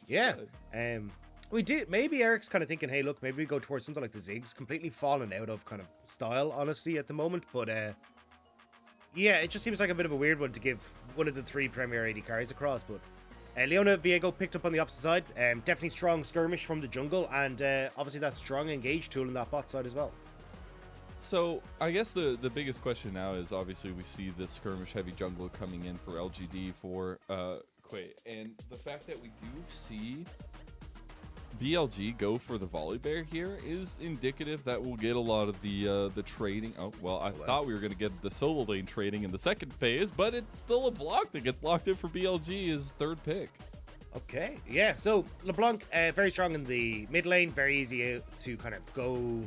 Yeah. We did. Maybe Eric's kind of thinking, hey, look, maybe we go towards something like the Ziggs. Completely fallen out of kind of style, honestly, at the moment. But yeah, it just seems like a bit of a weird one to give one of the 3 premier AD carries across. But Leona, Viego picked up on the opposite side. Definitely strong skirmish from the jungle, and obviously that strong engage tool in that bot side as well. So I guess the biggest question now is obviously we see the skirmish heavy jungle coming in for LGD for Quay, and the fact that we do see BLG go for the Volibear here is indicative that we'll get a lot of the trading. Oh, well, I thought we were going to get the solo lane trading in the second phase, but it's still LeBlanc that gets locked in for BLG as 3rd pick. Okay, yeah, so LeBlanc, very strong in the mid lane, very easy to kind of go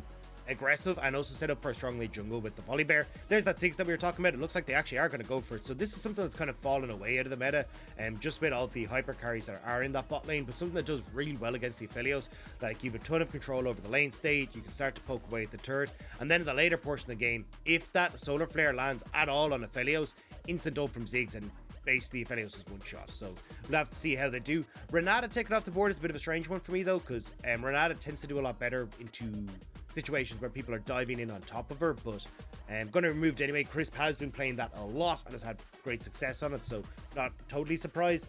aggressive and also set up for a strong late jungle with the Volibear. There's that Ziggs that we were talking about. It looks like they actually are going to go for it. So this is something that's kind of fallen away out of the meta, and just with all the hyper carries that are in that bot lane, but something that does really well against the Aphelios. Like, you have a ton of control over the lane state, you can start to poke away at the turret, and then in the later portion of the game, if that solar flare lands at all on Aphelios, instant ult from Ziggs, and basically Aphelios is one shot. So we'll have to see how they do. Renata taking off the board is a bit of a strange one for me though, because Renata tends to do a lot better into situations where people are diving in on top of her, but I'm going to remove it anyway. Crisp has been playing that a lot and has had great success on it, so not totally surprised.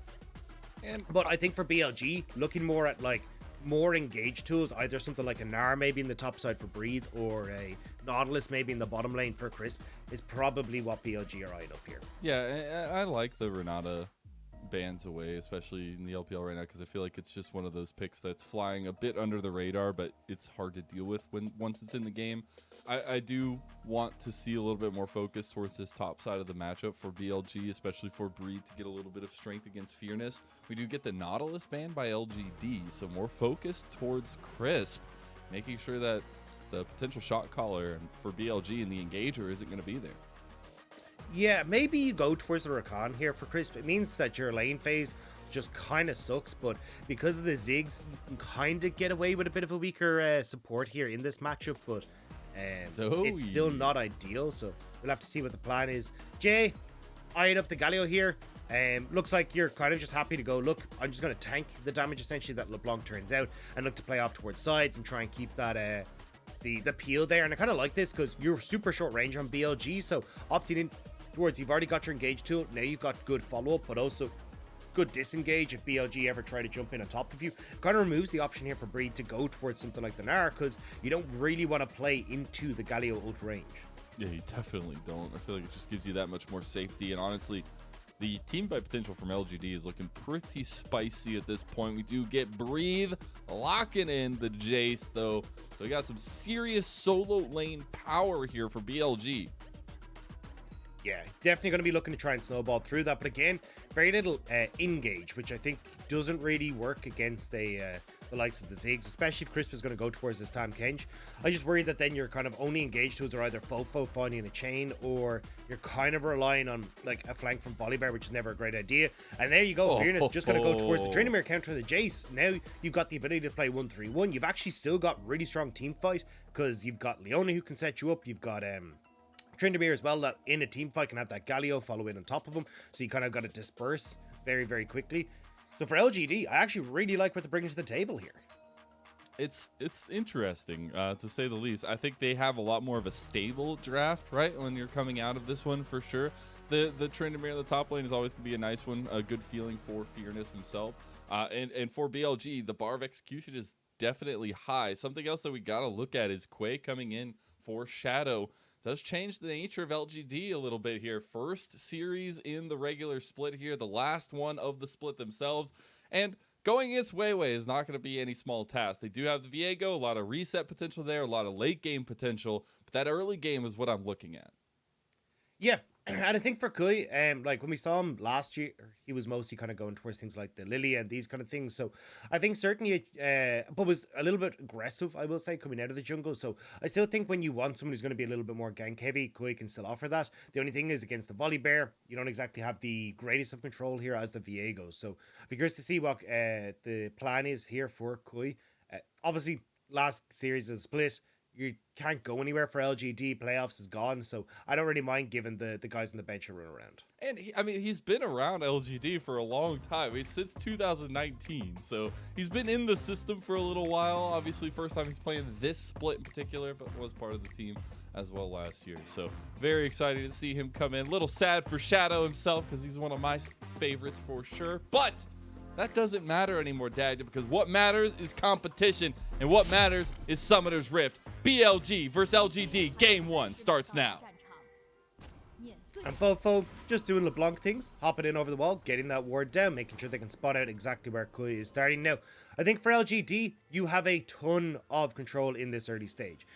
But I think for BLG, looking more at like more engage tools, either something like a Gnar maybe in the top side for Breathe, or a Nautilus maybe in the bottom lane for Crisp, is probably what BLG are eyeing up here. Yeah, I like the Renata bans away, especially in the LPL right now, because I feel like it's just one of those picks that's flying a bit under the radar, but it's hard to deal with once it's in the game. I do want to see a little bit more focus towards this top side of the matchup for BLG, especially for Breed to get a little bit of strength against Fearness. We do get the Nautilus ban by LGD, so more focus towards Crisp, making sure that the potential shot caller for BLG and the engager isn't going to be there. Yeah, maybe you go towards the Rakan here for Crisp. It means that your lane phase just kind of sucks, but because of the Ziggs, you can kind of get away with a bit of a weaker support here in this matchup, but it's still not ideal, so we'll have to see what the plan is. Jay, eyeing up the Galio here. Looks like you're kind of just happy to go, look, I'm just going to tank the damage essentially that LeBlanc turns out and look to play off towards sides and try and keep that the peel there. And I kind of like this because you're super short range on BLG, so opting in towards, you've already got your engage tool, now you've got good follow-up, but also good disengage if BLG ever try to jump in on top of you. Kind of removes the option here for Breed to go towards something like the Gnar, because you don't really want to play into the Galio ult range. Yeah, you definitely don't. I feel like it just gives you that much more safety, and honestly, the team fight potential from LGD is looking pretty spicy at this point. We do get Breathe locking in the Jayce, though, so we got some serious solo lane power here for BLG. Yeah, definitely going to be looking to try and snowball through that. But again, very little engage, which I think doesn't really work against the likes of the Ziggs, especially if Crisp is going to go towards this Tahm Kench. I just worry that then your kind of only engaged tools are either FoFo finding a chain, or you're kind of relying on like a flank from Volibear, which is never a great idea. And there you go, Fearness just going to go towards the Tryndamere counter the Jayce. Now you've got the ability to play 1-3-1. You've actually still got really strong team fight, because you've got Leona who can set you up. You've got Tryndamere as well, that in a team fight can have that Galio follow in on top of him, so you kind of got to disperse very, very quickly. So for LGD, I actually really like what they're bringing to the table here. It's interesting, to say the least. I think they have a lot more of a stable draft, right, when you're coming out of this one, for sure. The Tryndamere in the top lane is always going to be a nice one, a good feeling for Fearness himself. And for BLG, the bar of execution is definitely high. Something else that we got to look at is Quay coming in for Shadow. Does change the nature of LGD a little bit here. First series in the regular split here, the last one of the split themselves. And going against WeiWei is not going to be any small task. They do have the Viego, a lot of reset potential there, a lot of late game potential, but that early game is what I'm looking at. Yeah. And I think for Kui, like when we saw him last year, he was mostly kind of going towards things like the Lily and these kind of things. So I think certainly, but was a little bit aggressive, I will say, coming out of the jungle. So I still think when you want someone who's going to be a little bit more gank heavy, Kui can still offer that. The only thing is against the Volibear, you don't exactly have the greatest of control here as the Viego. So I'd be curious to see what the plan is here for Kui. Obviously, last series of the split, you can't go anywhere for LGD. Playoffs is gone, so I don't really mind giving the guys on the bench a run around. And I mean, he's been around LGD for a long time. I mean, since 2019, so he's been in the system for a little while. Obviously, first time he's playing this split in particular, but was part of the team as well last year. So very excited to see him come in. A little sad for Shadow himself because he's one of my favorites for sure. But that doesn't matter anymore, Dagda, because what matters is competition, and what matters is Summoner's Rift. BLG versus LGD Game 1 starts now. And FoFo just doing LeBlanc things, hopping in over the wall, getting that ward down, making sure they can spot out exactly where Kui is starting. Now, I think for LGD, you have a ton of control in this early stage.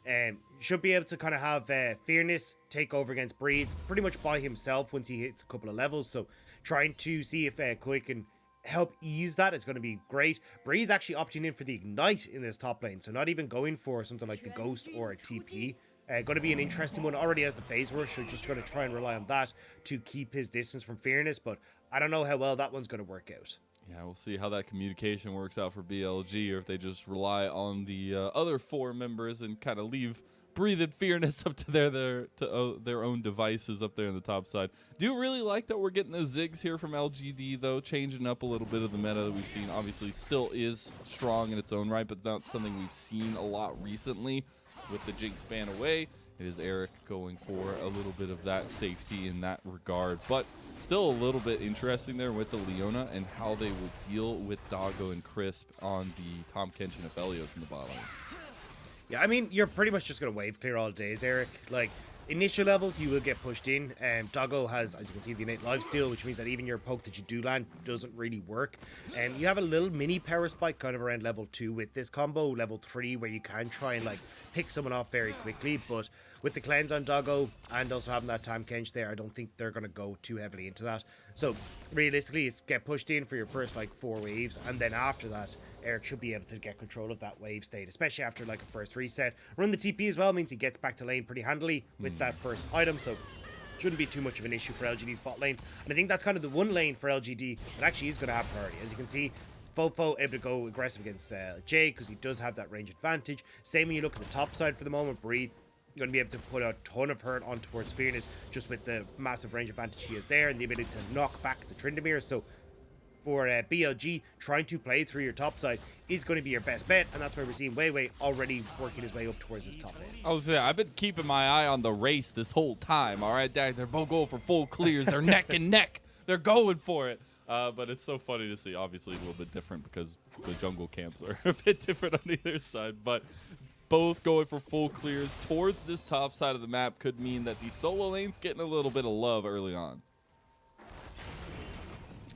You should be able to kind of have Fearness take over against Breed pretty much by himself once he hits a couple of levels. So trying to see if Kui can help ease that is going to be great. Breathe actually opting in for the Ignite in this top lane, so not even going for something like the Ghost or a TP. Going to be an interesting one. Already has the phase rush, so just going to try and rely on that to keep his distance from Fearness, but I don't know how well that one's going to work out. Yeah, we'll see how that communication works out for BLG, or if they just rely on the other 4 members and kind of leave Breathe and Fearness up to their own devices up there on the top side. Do really like that we're getting the Ziggs here from LGD, though, changing up a little bit of the meta that we've seen. Obviously, still is strong in its own right, but it's not something we've seen a lot recently with the Jinx ban away. It is Eric going for a little bit of that safety in that regard, but still a little bit interesting there with the Leona and how they will deal with Doggo and Crisp on the Tahm, Kench, and Aphelios in the bot lane. Yeah, I mean, you're pretty much just going to wave clear all days, Eric. Like, initial levels, you will get pushed in. Doggo has, as you can see, the innate lifesteal, which means that even your poke that you do land doesn't really work. And you have a little mini power spike kind of around level 2 with this combo, level 3, where you can try and, like, pick someone off very quickly. But with the cleanse on Doggo and also having that Tahm Kench there, I don't think they're going to go too heavily into that. So, realistically, it's get pushed in for your first, like, 4 waves. And then after that, Eric should be able to get control of that wave state, especially after like a first reset. Run the TP as well means he gets back to lane pretty handily with that first item, so shouldn't be too much of an issue for LGD's bot lane. And I think that's kind of the one lane for LGD that actually is going to have priority. As you can see, FoFo able to go aggressive against Jay because he does have that range advantage. Same when you look at the top side for the moment, Breed going to be able to put a ton of hurt on towards Fearness just with the massive range advantage he has there and the ability to knock back the Tryndamere. So for BLG, trying to play through your top side is going to be your best bet, and that's where we're seeing WeiWei already working his way up towards his top lane. I was saying, I've been keeping my eye on the race this whole time, all right, Dad? They're both going for full clears. They're neck and neck. They're going for it. But it's so funny to see. Obviously, a little bit different because the jungle camps are a bit different on either side, but both going for full clears towards this top side of the map could mean that the solo lane's getting a little bit of love early on.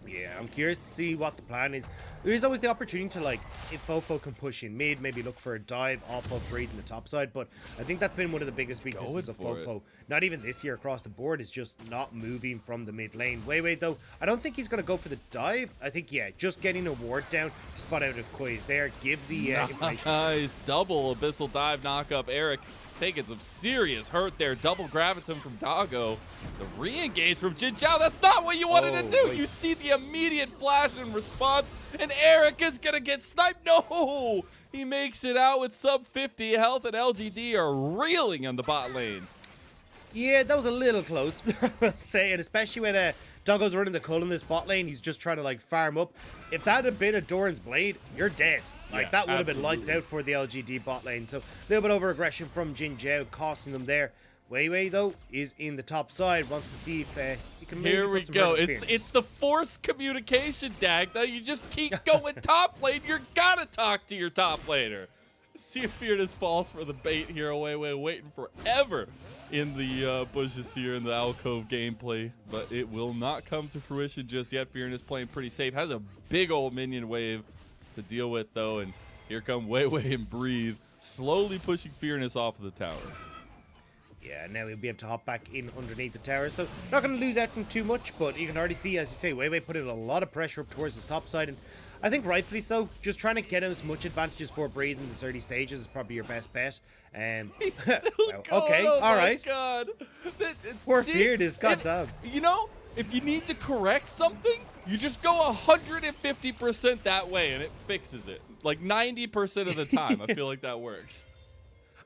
Yeah, I'm curious to see what the plan is. There is always the opportunity to, like, if FoFo can push in mid, maybe look for a dive off of Breed in the top side, but I think that's been one of the biggest weaknesses of FoFo. Not even this year across the board, is just not moving from the mid lane. WeiWei, though, I don't think he's going to go for the dive. I think, yeah, just getting a ward down to spot out if Kui is there, give the information. Nice, double Abyssal Dive knock up Eric. Taking some serious hurt there. Double Graviton from Doggo. The re-engage from JinJiao. That's not what you wanted to do. Wait. You see the immediate flash in response, and Eric is going to get sniped. No! He makes it out with sub 50 health, and LGD are reeling on the bot lane. Yeah, that was a little close, I'll say, and especially when Doggo's running the cull in this bot lane, he's just trying to, like, farm up. If that had been a Doran's Blade, you're dead. Like, that would have been lights out for the LGD bot lane. So, a little bit over aggression from JinJiao, costing them there. WeiWei, though, is in the top side. Wants to see if he can maybe Here we go. It's the forced communication, Dagda. You just keep going top lane. You're gotta talk to your top laner. See if Fearness falls for the bait here. WeiWei waiting forever in the bushes here in the alcove gameplay, but it will not come to fruition just yet. Fearness playing pretty safe. Has a big old minion wave to deal with, though, and here come WeiWei and Breathe, slowly pushing Fearness off of the tower. Yeah, now he'll be able to hop back in underneath the tower, so not going to lose out from too much, but you can already see, as you say, WeiWei put in a lot of pressure up towards his top side, and I think rightfully so. Just trying to get as much advantages for Breathe in this early stages is probably your best bet. Well, okay, all right. God. Poor Fearness, goddamn. You know, if you need to correct something, you just go 150% that way, and it fixes it. Like 90% of the time, I feel like that works.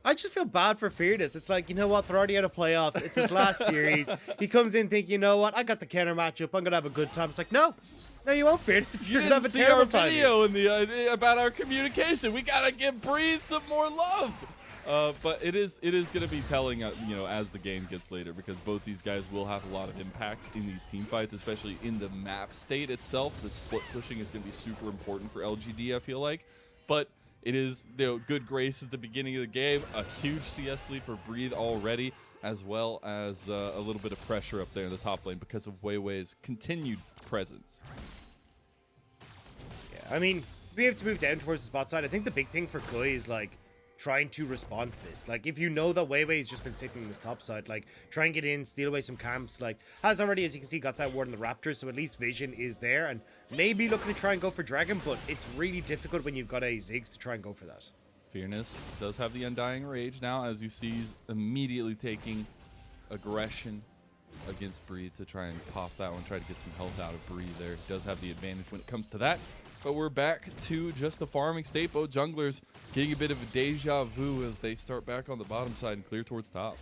I just feel bad for Fearness. It's like, you know what? They're already out of playoffs. It's his last series. He comes in thinking, you know what? I got the counter matchup. I'm going to have a good time. It's like, no. No, you won't, Fearness. You're going to have a terrible time. Video in the about our communication. We got to give Breathe some more love. But it is going to be telling, you know, as the game gets later, because both these guys will have a lot of impact in these team fights, especially in the map state itself. The split pushing is going to be super important for LGD, I feel like. But it is, you know, good grace at the beginning of the game, a huge CS lead for Breathe already, as well as a little bit of pressure up there in the top lane because of WeiWei's continued presence. Yeah, I mean, we have to move down towards the spot side. I think the big thing for Kui is, like, trying to respond to this. Like, if you know that WeiWei's just been sitting on this top side, like, try and get in, steal away some camps. Like, has already, as you can see, got that ward in the Raptors, so at least vision is there, and maybe looking to try and go for Dragon, but it's really difficult when you've got a Ziggs to try and go for that. Fearness does have the Undying Rage now, as you see, he's immediately taking aggression against Breathe to try and pop that one, try to get some health out of Breathe there. He does have the advantage when it comes to that. But we're back to just the farming state. Both junglers getting a bit of a deja vu as they start back on the bottom side and clear towards top.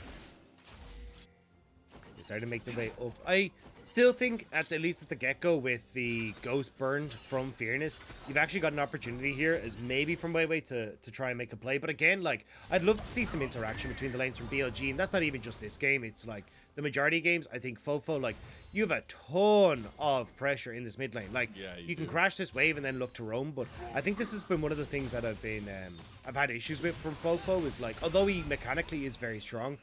They started to make their way up. I still think, at least at the get-go, with the Ghost burned from Fearness, you've actually got an opportunity here, as maybe from WeiWei to try and make a play. But again, like, I'd love to see some interaction between the lanes from BLG, and that's not even just this game. It's like the majority of games. I think FoFo, like, you have a ton of pressure in this mid lane. Like, yeah, you can crash this wave and then look to roam, but I think this has been one of the things that I've had issues with from FoFo, is like, although he mechanically is very strong,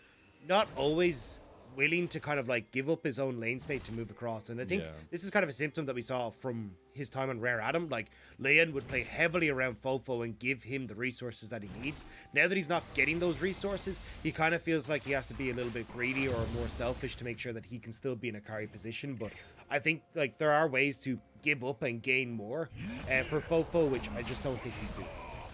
not always willing to kind of like give up his own lane state to move across. And I think this is kind of a symptom that we saw from his time on Rare Adam. Like, Leon would play heavily around FoFo and give him the resources that he needs. Now that he's not getting those resources, he kind of feels like he has to be a little bit greedy or more selfish to make sure that he can still be in a carry position. But I think, like, there are ways to give up and gain more for FoFo, which I just don't think he's doing.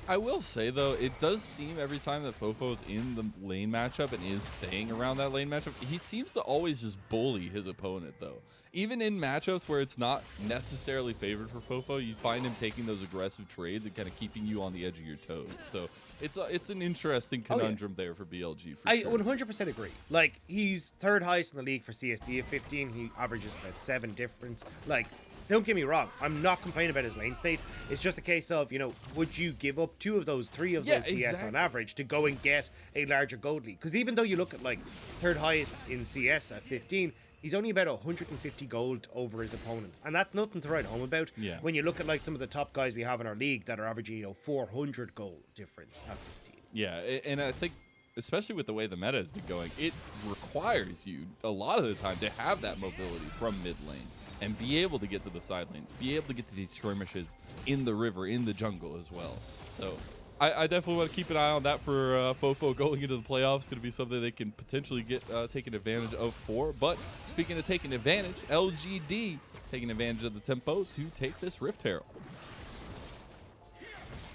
I will say, though, it does seem every time that FoFo is in the lane matchup and is staying around that lane matchup, he seems to always just bully his opponent, though. Even in matchups where it's not necessarily favored for FoFo, you find him taking those aggressive trades and kind of keeping you on the edge of your toes. So it's an interesting conundrum there for BLG, for I sure. 100% agree. Like, he's third highest in the league for CSD at 15. He averages about 7 difference. Like, don't get me wrong, I'm not complaining about his lane state. It's just a case of, you know, would you give up 2 of those, 3 of those CS on average to go and get a larger gold league? Because even though you look at, like, third highest in CS at 15, he's only about 150 gold over his opponents. And that's nothing to write home about. Yeah. When you look at, like, some of the top guys we have in our league that are averaging, you know, 400 gold difference at 15. Yeah, and I think, especially with the way the meta has been going, it requires you a lot of the time to have that mobility from mid lane and be able to get to the side lanes, be able to get to these skirmishes in the river, in the jungle as well. So I definitely want to keep an eye on that for FoFo going into the playoffs. Going to be something they can potentially get taken advantage of for. But speaking of taking advantage, LGD taking advantage of the tempo to take this Rift Herald.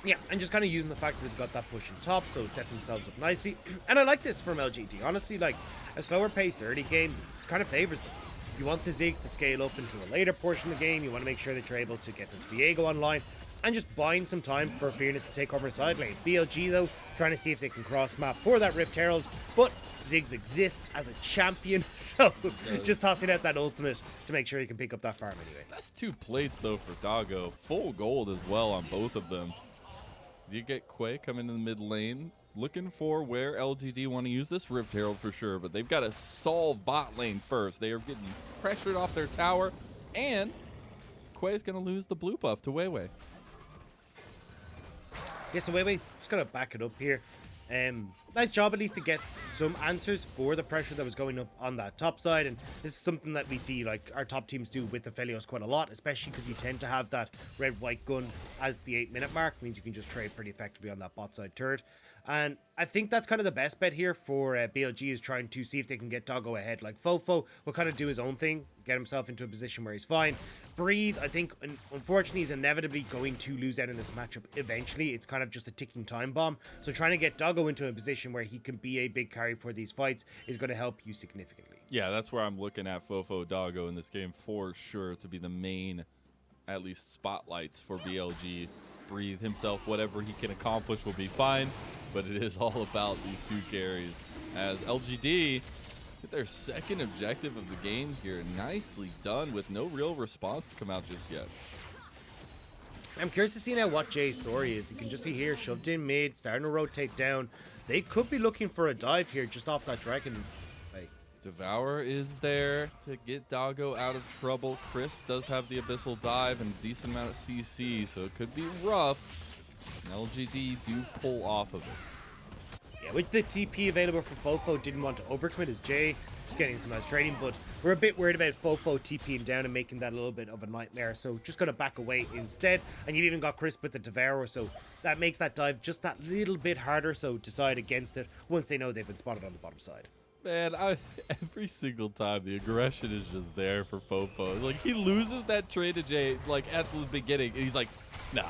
Yeah, and just kind of using the fact that they've got that push in top, so set themselves up nicely. And I like this from LGD. Honestly, like, a slower paced early game kind of favors them. You want the Ziggs to scale up into the later portion of the game. You want to make sure that you're able to get this Viego online and just buying some time for Fearness to take over side lane. BLG, though, trying to see if they can cross map for that Rift Herald, but Ziggs exists as a champion, so just tossing out that ultimate to make sure you can pick up that farm anyway. That's 2 plates, though, for Doggo. Full gold as well on both of them. You get Quay coming in the mid lane, looking for where LGD want to use this Rift Herald for sure, but they've got to solve bot lane first. They are getting pressured off their tower, and Quay's going to lose the blue buff to WeiWei. Yeah, so WeiWei, just got to back it up here. Nice job at least to get some answers for the pressure that was going up on that top side, and this is something that we see like our top teams do with Aphelios quite a lot, especially because you tend to have that red-white gun as the 8-minute mark. Means you can just trade pretty effectively on that bot side turret. And I think that's kind of the best bet here for BLG, is trying to see if they can get Doggo ahead. Like, FoFo will kind of do his own thing, get himself into a position where he's fine. Breathe, I think, unfortunately, is inevitably going to lose out in this matchup eventually. It's kind of just a ticking time bomb. So trying to get Doggo into a position where he can be a big carry for these fights is going to help you significantly. Yeah, that's where I'm looking at FoFo Doggo in this game for sure to be the main, at least, spotlights for BLG. breathe himself. Whatever he can accomplish will be fine, but it is all about these two carries. As LGD get their second objective of the game here. Nicely done with no real response to come out just yet. I'm curious to see now what Jay's story is. You can just see here, shoved in mid, starting to rotate down. They could be looking for a dive here just off that dragon. Devour is there to get Doggo out of trouble. Crisp does have the Abyssal Dive and a decent amount of CC, so it could be rough. And LGD do pull off of it. Yeah, with the TP available for FoFo, didn't want to overcommit as Jay. Just getting some nice trading, but we're a bit worried about FoFo TPing down and making that a little bit of a nightmare, so just going to back away instead. And you've even got Crisp with the Devour, so that makes that dive just that little bit harder, so decide against it once they know they've been spotted on the bottom side. Man, every single time the aggression is just there for FoFo. It's like he loses that trade to Jay like at the beginning, and he's like, nah,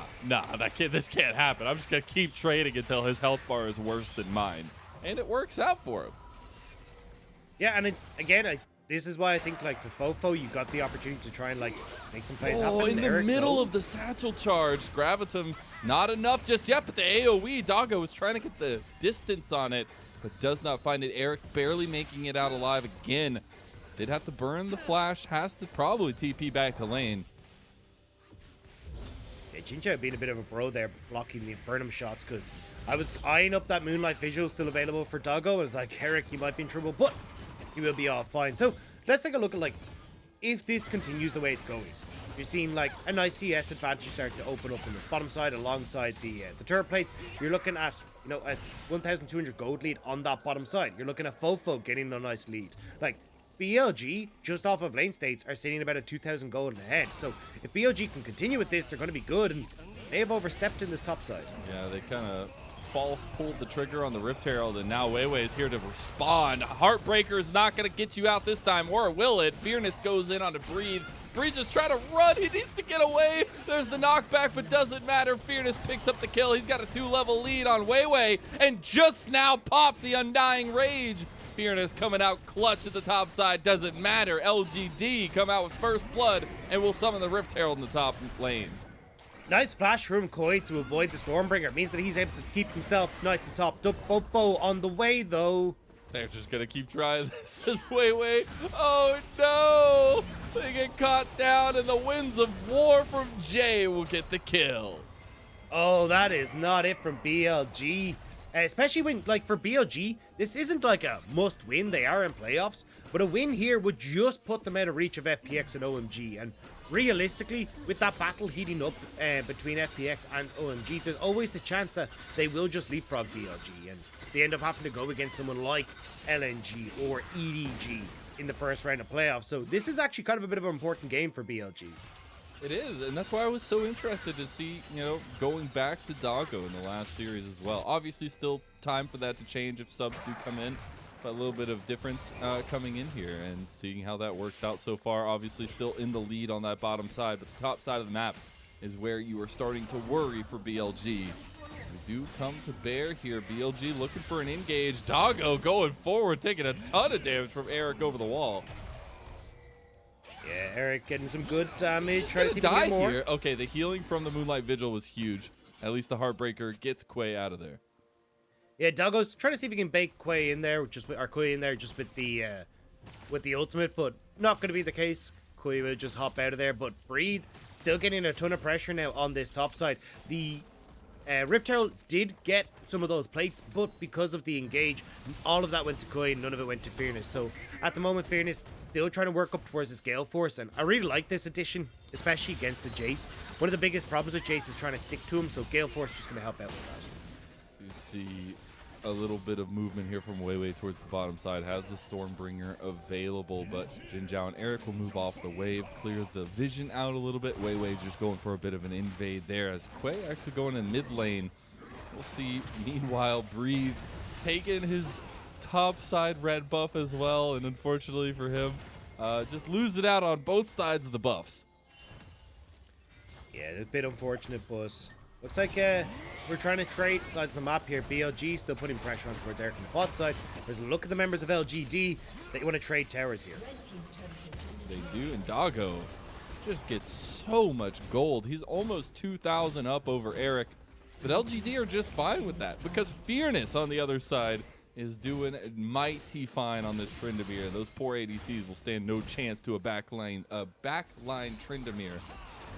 this can't happen. I'm just gonna keep trading until his health bar is worse than mine, and it works out for him. Yeah, and again, this is why I think like for FoFo, you got the opportunity to try and like make some plays happen. In the middle of the satchel charge, Gravitum not enough just yet, but the AoE Doggo was trying to get the distance on it, but does not find it. Eric barely making it out alive again. Did have to burn the flash, has to probably TP back to lane. Yeah, JinJiao being a bit of a bro there, blocking the Infernum shots, because I was eyeing up that Moonlight visual still available for Doggo, and it's like, Eric, you might be in trouble, but he will be all fine. So let's take a look at like, if this continues the way it's going. You're seeing like a nice CS advantage start to open up on this bottom side alongside the turret plates. You're looking at, you know, a 1,200 gold lead on that bottom side. You're looking at FoFo getting a nice lead. Like BLG, just off of lane states, are sitting about a 2,000 gold ahead. So if BLG can continue with this, they're going to be good, and they have overstepped in this top side. Yeah, they kind of false pulled the trigger on the Rift Herald, and now WeiWei is here to respond. Heartbreaker is not going to get you out this time, or will it? Fearness goes in on to Breathe. Breathe just trying to run. He needs to get away. There's the knockback, but doesn't matter. Fearness picks up the kill. He's got a 2-level lead on WeiWei, and just now popped the Undying Rage. Fearness coming out clutch at the top side. Doesn't matter. LGD come out with first blood, and will summon the Rift Herald in the top lane. Nice flash from Koi to avoid the Stormbringer. Means that he's able to keep himself nice and topped up. FoFo on the way, though. They're just going to keep trying this as WeiWei. Oh, no. They get caught down, and the Winds of War from Jay will get the kill. Oh, that is not it from BLG. Especially when, like, for BLG, this isn't like a must-win. They are in playoffs. But a win here would just put them out of reach of FPX and OMG. And realistically, with that battle heating up between FPX and OMG, there's always the chance that they will just leapfrog BLG. And they end up having to go against someone like LNG or EDG in the first round of playoffs. So this is actually kind of a bit of an important game for BLG. It is, and that's why I was so interested to see, you know, going back to Doggo in the last series as well. Obviously, still time for that to change if subs do come in, but a little bit of difference coming in here and seeing how that works out so far. Obviously, still in the lead on that bottom side, but the top side of the map is where you are starting to worry for BLG. We do come to bear here. BLG looking for an engage. Doggo going forward, taking a ton of damage from Eric over the wall. Yeah, Eric getting some good damage. Trying to die more here. Okay, the healing from the Moonlight Vigil was huge. At least the Heartbreaker gets Quay out of there. Yeah, Doggo's trying to see if he can bake Quay in there, Quay in there just with the ultimate, but not going to be the case. Quay will just hop out of there, but Breathe still getting a ton of pressure now on this top side. The Rift Herald did get some of those plates, but because of the engage, all of that went to Quay, none of it went to Fearness. So at the moment, Fearness still trying to work up towards his Gale Force, and I really like this addition, especially against the Jayce. One of the biggest problems with Jayce is trying to stick to him, so Gale Force is just going to help out with that. You see a little bit of movement here from WeiWei towards the bottom side. Has the Stormbringer available, but JinJiao and Eric will move off the wave, clear the vision out a little bit. WeiWei just going for a bit of an invade there, as Quay actually going in mid lane. We'll see, meanwhile, Breathe taking his top side red buff as well, and unfortunately for him, just losing out on both sides of the buffs. Yeah, a bit unfortunate, but looks like we're trying to trade sides of the map here. BLG still putting pressure on towards Eric on the bot side. There's a look at the members of LGD that you want to trade towers here. They do, and Doggo just gets so much gold. He's almost 2,000 up over Eric, but LGD are just fine with that because Fearness on the other side is doing mighty fine on this Tryndamere. Those poor ADCs will stand no chance to a backline Tryndamere.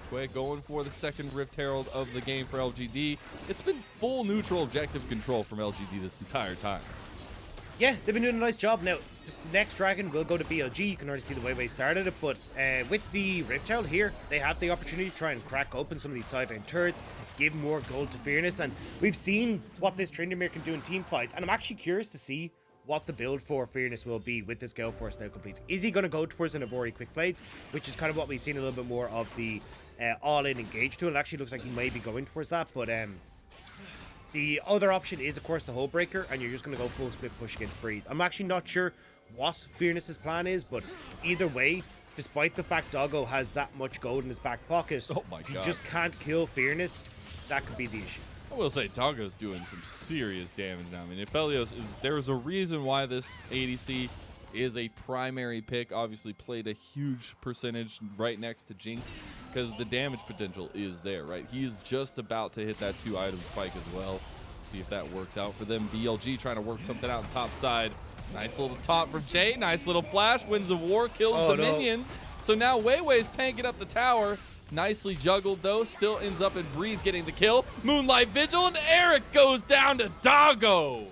Quick, going for the second Rift Herald of the game for LGD. It's been full neutral objective control from LGD this entire time. Yeah, they've been doing a nice job. Now, next Dragon will go to BLG. You can already see the WeiWei started it, but with the Rift Herald here, they have the opportunity to try and crack open some of these sideline turrets, give more gold to Fearness, and we've seen what this Tryndamere can do in team fights, and I'm actually curious to see what the build for Fearness will be with this Gale Force now complete. Is he going to go towards an Ivori Quick Blades, which is kind of what we've seen a little bit more of the all-in engage tool. It actually looks like he may be going towards that, but the other option is, of course, the Hull Breaker, and you're just going to go full split push against Breathe. I'm actually not sure what Fearness's plan is, but either way, despite the fact Doggo has that much gold in his back pocket, oh my if God, you just can't kill Fearness, that could be the issue. I will say Doggo's doing some serious damage now. I mean, Aphelios there's a reason why this ADC is a primary pick. Obviously played a huge percentage right next to Jinx because the damage potential is there, right? He's just about to hit that 2-item spike as well. See if that works out for them. BLG trying to work something out on top side. Nice little top from Jay. Nice little flash. Wins the war. Kills the minions. So now WeiWei's tanking up the tower. Nicely juggled, though. Still ends up in Breathe getting the kill. Moonlight Vigil, and Eric goes down to Doggo.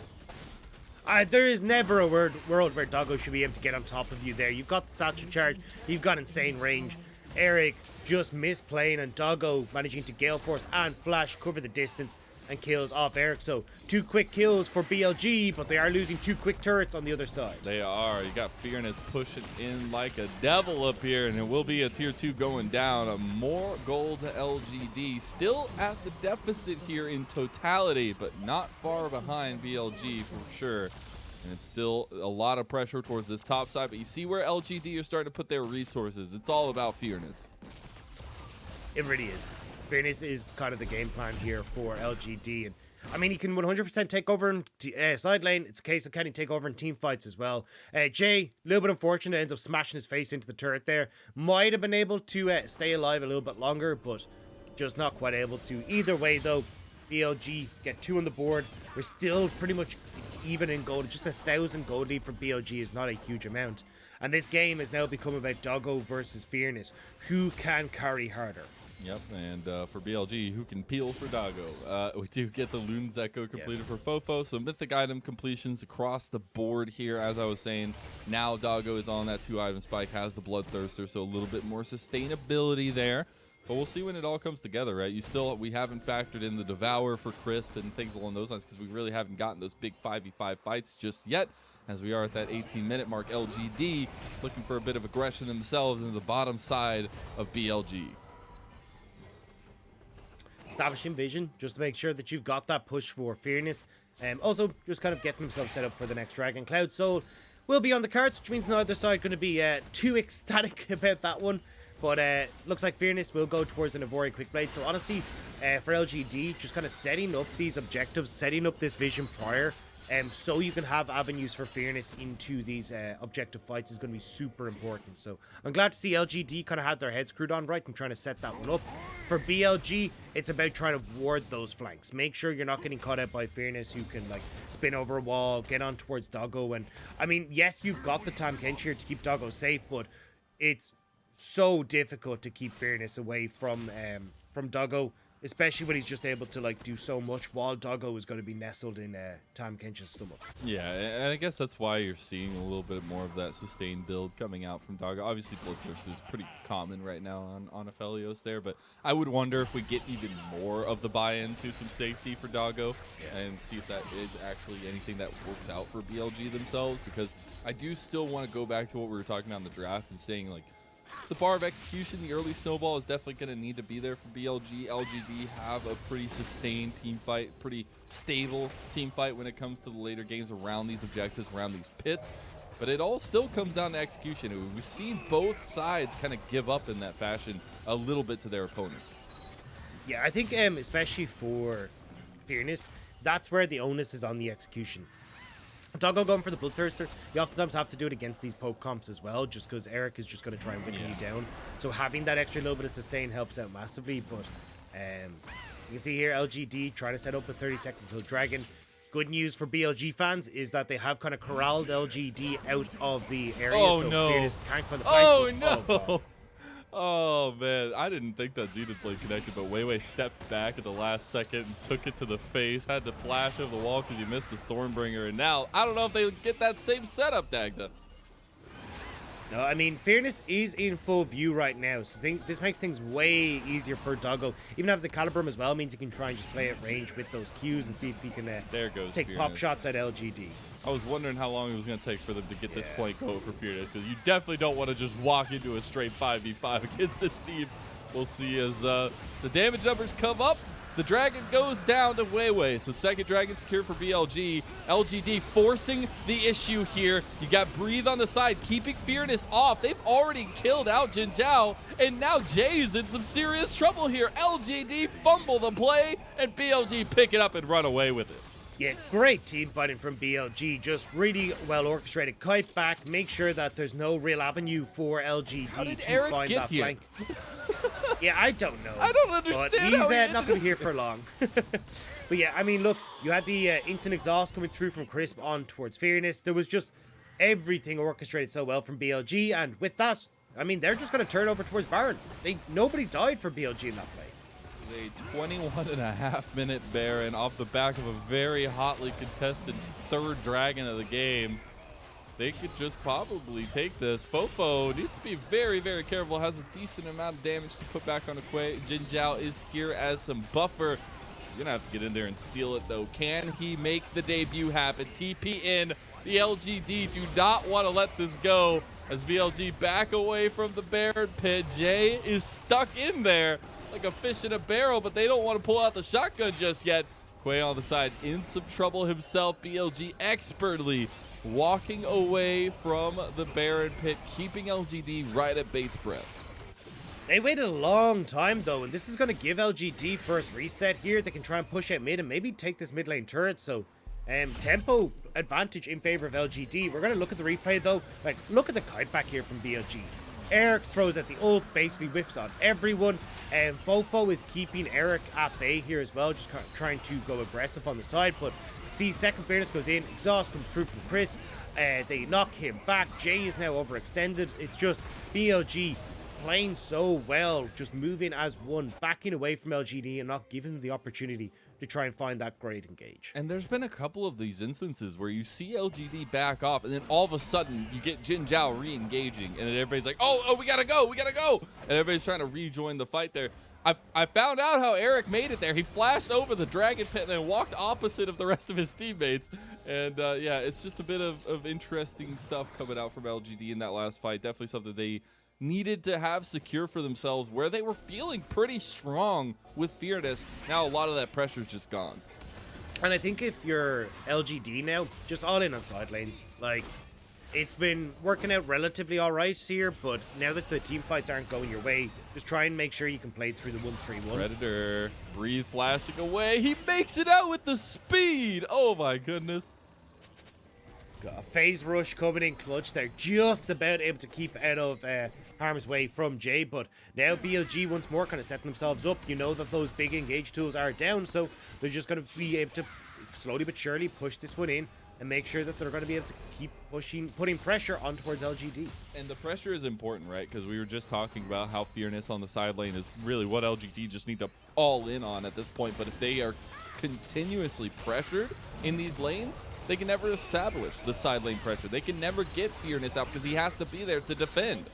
There is never a world where Doggo should be able to get on top of you there. You've got the satchel charge. You've got insane range. Eric just misplaying, and Doggo managing to Gale Force and Flash cover the distance and kills off Eric. So 2 quick kills for BLG, but they are losing 2 quick turrets on the other side. They are. You got Fearness pushing in like a devil up here, and it will be a tier 2 going down. More gold to LGD. Still at the deficit here in totality, but not far behind BLG for sure. And it's still a lot of pressure towards this top side, but you see where LGD are starting to put their resources. It's all about Fearness. It really is. Fearness is kind of the game plan here for LGD, and I mean, he can 100% take over in side lane. It's a case of can he take over in team fights as well. Jay, a little bit unfortunate, ends up smashing his face into the turret there. Might have been able to stay alive a little bit longer, but just not quite able to. Either way, though, BLG get 2 on the board. We're still pretty much even in gold. Just 1,000 gold lead for BLG is not a huge amount. And this game has now become about Doggo versus Fearness. Who can carry harder? Yep, and for BLG, who can peel for Doggo? We do get the Loon's Echo completed for FoFo, so mythic item completions across the board here. As I was saying, now Doggo is on that 2-item spike, has the Bloodthirster, so a little bit more sustainability there. But we'll see when it all comes together, right? We haven't factored in the Devour for Crisp and things along those lines because we really haven't gotten those big 5v5 fights just yet. As we are at that 18-minute mark, LGD looking for a bit of aggression themselves into the bottom side of BLG. Establishing vision just to make sure that you've got that push for Fearness. Also, just kind of getting themselves set up for the next Dragon. Cloud Soul will be on the cards, which means neither side going to be too ecstatic about that one. But looks like Fearness will go towards an Ivori Quick Blade. So honestly, for LGD, just kind of setting up these objectives, setting up this vision prior, so you can have avenues for Fearness into these objective fights is going to be super important. So I'm glad to see LGD kind of had their heads screwed on right and trying to set that one up. For BLG, it's about trying to ward those flanks. Make sure you're not getting caught out by Fearness, who can like spin over a wall, get on towards Doggo. And I mean, yes, you've got the Tahm Kench here to keep Doggo safe, but it's so difficult to keep Fearness away from Doggo, especially when he's just able to like do so much while Doggo is going to be nestled in Tahm Kench's stomach. Yeah, and I guess that's why you're seeing a little bit more of that sustained build coming out from Doggo. Obviously, Bloodthirst is pretty common right now on Aphelios there, but I would wonder if we get even more of the buy-in to some safety for Doggo and see if that is actually anything that works out for BLG themselves, because I do still want to go back to what we were talking about in the draft and saying, like, the bar of execution, the early snowball is definitely going to need to be there for BLG. LGD have a pretty sustained team fight, pretty stable team fight when it comes to the later games around these objectives, around these pits. But it all still comes down to execution. We've seen both sides kind of give up in that fashion a little bit to their opponents. Yeah, I think especially for Fearness, that's where the onus is on the execution. Doggo going for the Bloodthirster. You oftentimes have to do it against these poke comps as well, just because Eric is just going to try and winter you down. So having that extra little bit of sustain helps out massively. But you can see here LGD trying to set up a 30 seconds until Dragon. Good news for BLG fans is that they have kind of corralled LGD out of the area. Oh, so no. Fearness can't find the Oh, flank, no. Oh, man. I didn't think that Zenith blade connected, but WeiWei stepped back at the last second and took it to the face. Had to flash over the wall because he missed the Stormbringer. And now, I don't know if they get that same setup, Dagda. No, I mean, Fearness is in full view right now, so this makes things way easier for Doggo. Even having the Calibrum as well means he can try and just play at range with those Qs and see if he can there goes take Fearness. pop shots at LGD. I was wondering how long it was going to take for them to get this flank over for Fearness, because you definitely don't want to just walk into a straight 5v5 against this team. We'll see as the damage numbers come up. The Dragon goes down to WeiWei, so second Dragon secure for BLG. LGD forcing the issue here. You got Breathe on the side, keeping Fearness off. They've already killed out JinJiao, and now Jay's in some serious trouble here. LGD fumble the play, and BLG pick it up and run away with it. Yeah, great team fighting from BLG. Just really well orchestrated. Kite back, make sure that there's no real avenue for LGD How did to Eric find get that here? flank. Yeah, I don't know. I don't But understand he's how he not going to be here for long. But yeah, I mean, look, you had the instant exhaust coming through from Crisp on towards Fearness. There was just everything orchestrated so well from BLG, and with that, I mean, they're just going to turn over towards Baron. Nobody died for BLG in that play. A 21.5-minute Baron off the back of a very hotly contested third Dragon of the game. They could just probably take this. FoFo needs to be very, very careful. Has a decent amount of damage to put back on a Quay. JinJiao is here as some buffer. He's gonna have to get in there and steal it though. Can he make the debut happen? TP in. The LGD do not want to let this go as BLG back away from the Baron pit. Jay is stuck in there like a fish in a barrel, but they don't want to pull out the shotgun just yet. Quay on the side in some trouble himself. BLG expertly walking away from the Baron pit, keeping LGD right at bait's breath. They waited a long time though, and this is going to give LGD first reset here. They can try and push out mid and maybe take this mid lane turret. So tempo advantage in favor of LGD. We're going to look at the replay though. Like, look at the kite back here from BLG. Eric throws at the ult, basically whiffs on everyone. And FoFo is keeping Eric at bay here as well, just trying to go aggressive on the side. But see, second Fearness goes in, exhaust comes through from Crisp. They knock him back. Jay is now overextended. It's just BLG playing so well, just moving as one, backing away from LGD and not giving them the opportunity to try and find that great engage. And there's been a couple of these instances where you see LGD back off, and then all of a sudden you get JinJiao re-engaging, and then everybody's like, oh, we gotta go, and everybody's trying to rejoin the fight there. I found out how Eric made it there. He flashed over the Dragon Pit and then walked opposite of the rest of his teammates. And yeah, it's just a bit of interesting stuff coming out from LGD in that last fight. Definitely something they needed to have secure for themselves, where they were feeling pretty strong with Fearness. Now a lot of that pressure's just gone. And I think if you're LGD now, just all in on side lanes. Like, it's been working out relatively all right here, but now that the team fights aren't going your way, just try and make sure you can play through the 1-3-1. Predator, Breathe flashing away. He makes it out with the speed. Oh my goodness. Got a phase rush coming in clutch. They're just about able to keep out of harm's way from Jay, but now BLG once more kind of setting themselves up. You know that those big engage tools are down, so they're just going to be able to slowly but surely push this one in and make sure that they're going to be able to keep putting pressure on towards LGD. And the pressure is important, right? Because we were just talking about how Fearness on the side lane is really what LGD just need to all in on at this point. But if they are continuously pressured in these lanes, they can never establish the side lane pressure. They can never get Fearness out because he has to be there to defend.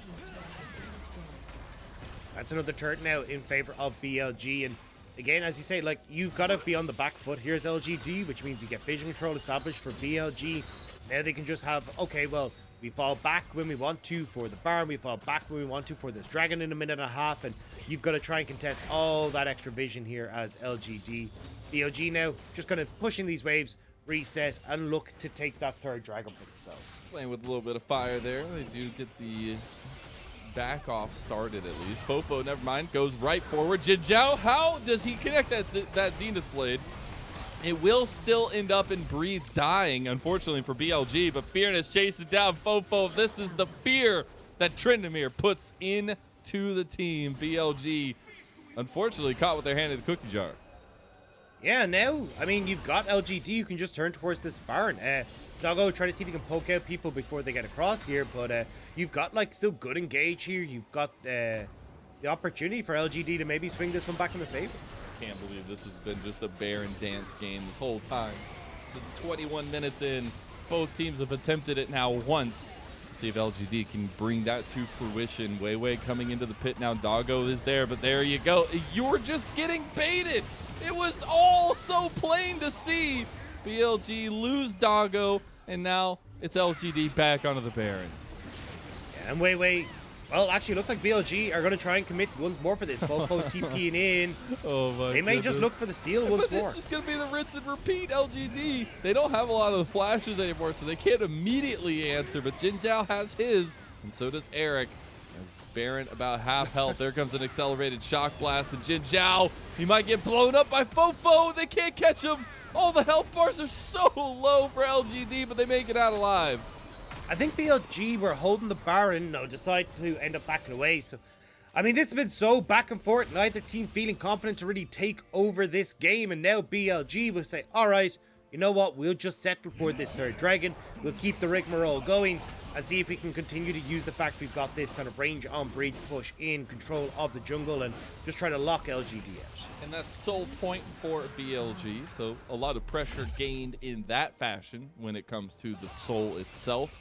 That's another turret now in favor of BLG. And again, as you say, like, you've got to be on the back foot. Here's LGD, which means you get vision control established for BLG. Now they can just have, okay, well, we fall back when we want to for the Baron. We fall back when we want to for this Dragon in a minute and a half. And you've got to try and contest all that extra vision here as LGD. BLG now just kind of pushing these waves, reset, and look to take that third Dragon for themselves. Playing with a little bit of fire there. They do get the back off started at least. FoFo, never mind, goes right forward. JinJiao, how does he connect that Zenith blade? It will still end up in Breathe dying, unfortunately for BLG, but Fearness chasing down FoFo. This is the fear that Tryndamere puts into the team. BLG, unfortunately, caught with their hand in the cookie jar. Yeah, now, I mean, you've got LGD, you can just turn towards this Baron. Doggo trying to see if you can poke out people before they get across here, but you've got, like, still good engage here. You've got the opportunity for LGD to maybe swing this one back in the favor. Can't believe this has been just a Baron dance game this whole time. Since 21 minutes in, both teams have attempted it now once. See if LGD can bring that to fruition. WeiWei coming into the pit now. Doggo is there, but there you go. You were just getting baited. It was all so plain to see. BLG lose Doggo, and now it's LGD back onto the Baron. Yeah, and WeiWei, well, actually, it looks like BLG are going to try and commit once more for this. FoFo TPing in. Oh my They may just look for the steal once more. It's just going to be the rinse and repeat, LGD. They don't have a lot of the flashes anymore, so they can't immediately answer, but JinJiao has his, and so does Eric. As Baron about half health, there comes an accelerated shock blast, and JinJiao, he might get blown up by FoFo. They can't catch him. All the health bars are so low for LGD, but they make it out alive. I think BLG were holding the Baron, decide to end up backing away. So, I mean, this has been so back and forth. Neither team feeling confident to really take over this game. And now BLG will say, all right, you know what? We'll just settle for this third dragon. We'll keep the rigmarole going and see if we can continue to use the fact we've got this kind of range on Breed to push in control of the jungle and just try to lock LGD out. And that's sole point for BLG. So a lot of pressure gained in that fashion when it comes to the soul itself.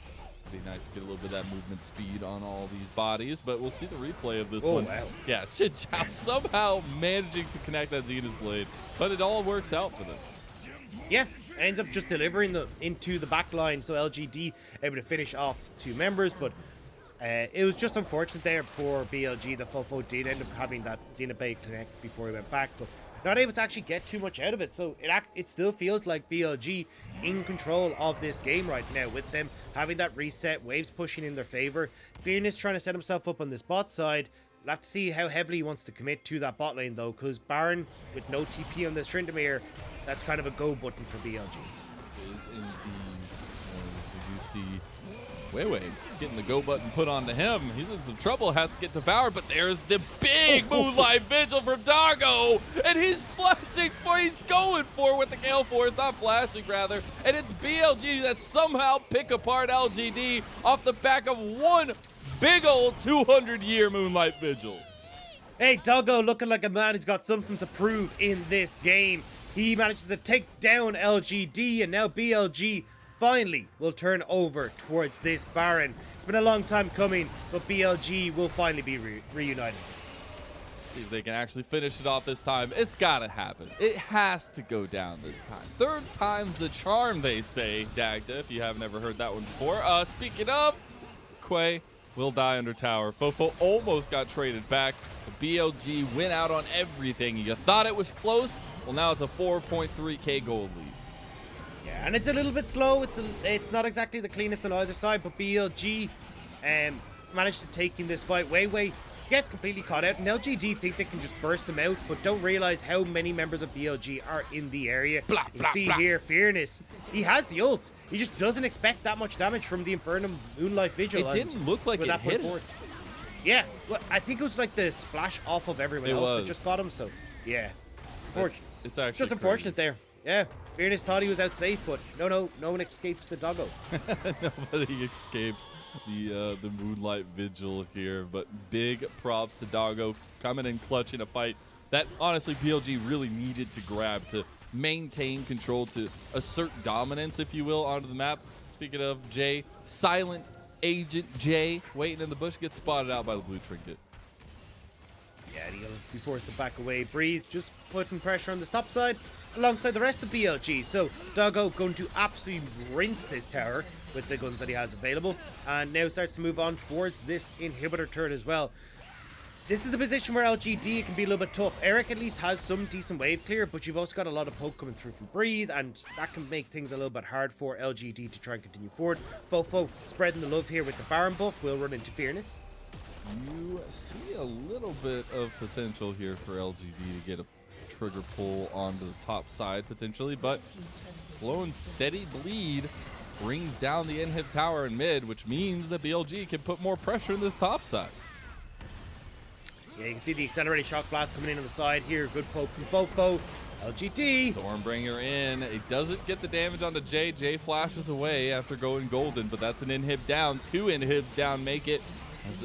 Be nice to get a little bit of that movement speed on all these bodies, but we'll see the replay of this one. Wow. Yeah, JinJiao somehow managing to connect that Zenith Blade, but it all works out for them. Yeah, ends up just delivering into the back line, so LGD able to finish off 2 members, but it was just unfortunate there for BLG. The FoFo did end up having that Zenith Blade connect before he went back, but not able to actually get too much out of it. So it still feels like BLG in control of this game right now, with them having that reset, waves pushing in their favor. Fearness trying to set himself up on this bot side. We'll have to see how heavily he wants to commit to that bot lane though, because Baron with no TP on this Tryndamere, that's kind of a go button for BLG. Is indeed. You see WeiWei getting the go button put onto him. He's in some trouble, has to get devoured, but there's the big Moonlight Vigil from Doggo, and he's flashing for, he's going for with the Gale Force, not flashing rather, and it's BLG that somehow pick apart LGD off the back of one big old 200-year Moonlight Vigil. Hey, Doggo looking like a man who's got something to prove in this game. He manages to take down LGD, and now BLG finally will turn over towards this Baron. It's been a long time coming, but BLG will finally be reunited. See if they can actually finish it off this time. It's gotta happen. It has to go down this time. Third time's the charm, they say, Dagda, if you have never heard that one before. Speaking of, Quay will die under tower. FoFo almost got traded back. The BLG went out on everything. You thought it was close? Well, now it's a 4.3k gold lead. Yeah, and it's a little bit slow. It's not exactly the cleanest on either side, but BLG managed to take in this fight. WeiWei gets completely caught out, and LGD think they can just burst them out, but don't realize how many members of BLG are in the area. You can see here, Fearness, he has the ult. He just doesn't expect that much damage from the Infernum Moonlight Vigil. It didn't look like it hit him. Yeah, well, I think it was like the splash off of everyone else that just got him, so yeah. It's actually just unfortunate there. Yeah, Fearness thought he was out safe, but no one escapes the Doggo. Nobody escapes the Moonlight Vigil here, but big props to Doggo coming in clutch in a fight that honestly BLG really needed to grab to maintain control, to assert dominance, if you will, onto the map. Speaking of Jay, Silent Agent Jay waiting in the bush, gets spotted out by the blue trinket. Yeah, he'll be forced to back away. Breathe, just putting pressure on the top side alongside the rest of BLG. So Doggo going to absolutely rinse this tower with the guns that he has available, and now starts to move on towards this inhibitor turret as well. This is the position where LGD can be a little bit tough. Eric at least has some decent wave clear, but you've also got a lot of poke coming through from Breathe, and that can make things a little bit hard for LGD to try and continue forward. FoFo spreading the love here with the Baron buff. Will run into Fearness. You see a little bit of potential here for LGD to get a trigger pull onto the top side potentially, but slow and steady bleed brings down the inhib tower in mid, which means that BLG can put more pressure in this top side. Yeah, you can see the accelerated shock blast coming in on the side here. Good poke from FoFo. LGD. Stormbringer in. It doesn't get the damage onto Jay. Jay flashes away after going golden, but that's an inhib down. 2 inhibs down make it. As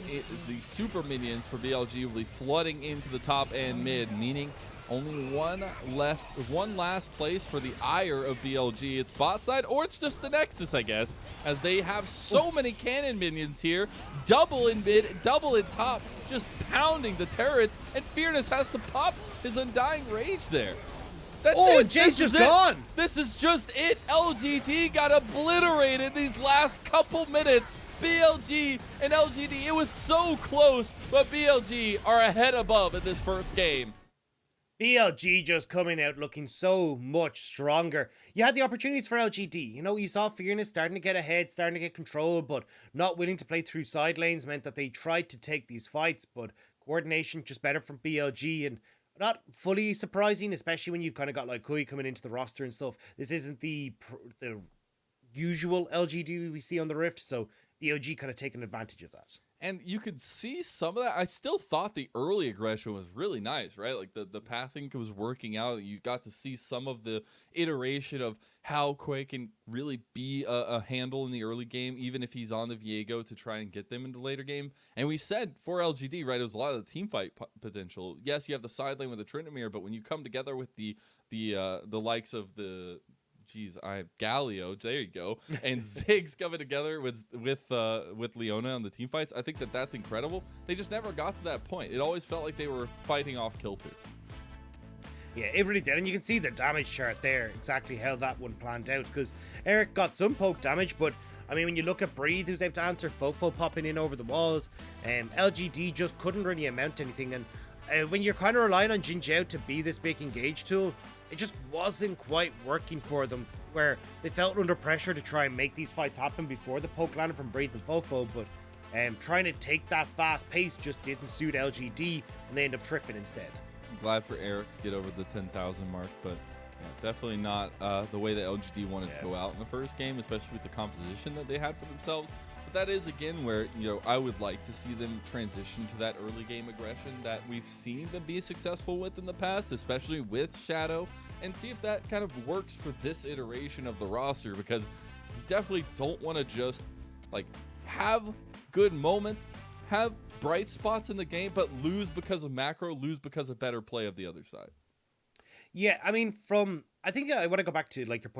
the super minions for BLG will be flooding into the top and mid, meaning only one last place for the ire of BLG. It's bot side, or it's just the Nexus, I guess, as they have so many cannon minions here. Double in mid, double in top, just pounding the turrets, and Fearness has to pop his Undying Rage there. That's it. Jay's just gone. This is just it. LGD got obliterated these last couple minutes. BLG and LGD, it was so close, but BLG are ahead above in this first game. BLG just coming out looking so much stronger. You had the opportunities for LGD. You know, you saw Fearness starting to get ahead, starting to get control, but not willing to play through side lanes meant that they tried to take these fights, but coordination just better from BLG, and not fully surprising, especially when you've kind of got like Kui coming into the roster and stuff. This isn't the usual LGD we see on the Rift, so BLG kind of taking advantage of that. And you could see some of that. I still thought the early aggression was really nice, right? Like the pathing was working out. You got to see some of the iteration of how Quake can really be a handle in the early game, even if he's on the Viego to try and get them into later game. And we said for LGD, right, it was a lot of the team fight potential. Yes, you have the side lane with the Tryndamere, but when you come together with the likes of the Galio, there you go, and Ziggs coming together with Leona on the team fights. I think that's incredible. They just never got to that point. It always felt like they were fighting off kilter. Yeah, it really did, and you can see the damage chart there, exactly how that one planned out, because Eric got some poke damage, but I mean, when you look at Breathe, who's able to answer, FoFo popping in over the walls, LGD just couldn't really amount to anything, and when you're kind of relying on JinJiao to be this big engage tool, it just wasn't quite working for them, where they felt under pressure to try and make these fights happen before the poke landed from Breathe and FoFo, but trying to take that fast pace just didn't suit LGD, and they end up tripping instead. I'm glad for Eric to get over the 10,000 mark, but yeah, definitely not the way that LGD wanted to go out in the first game, especially with the composition that they had for themselves. But that is, again, where, you know, I would like to see them transition to that early game aggression that we've seen them be successful with in the past, especially with Shadow, and see if that kind of works for this iteration of the roster, because you definitely don't want to just, like, have good moments, have bright spots in the game, but lose because of macro, lose because of better play of the other side. Yeah, I mean, I think I want to go back to, like, your point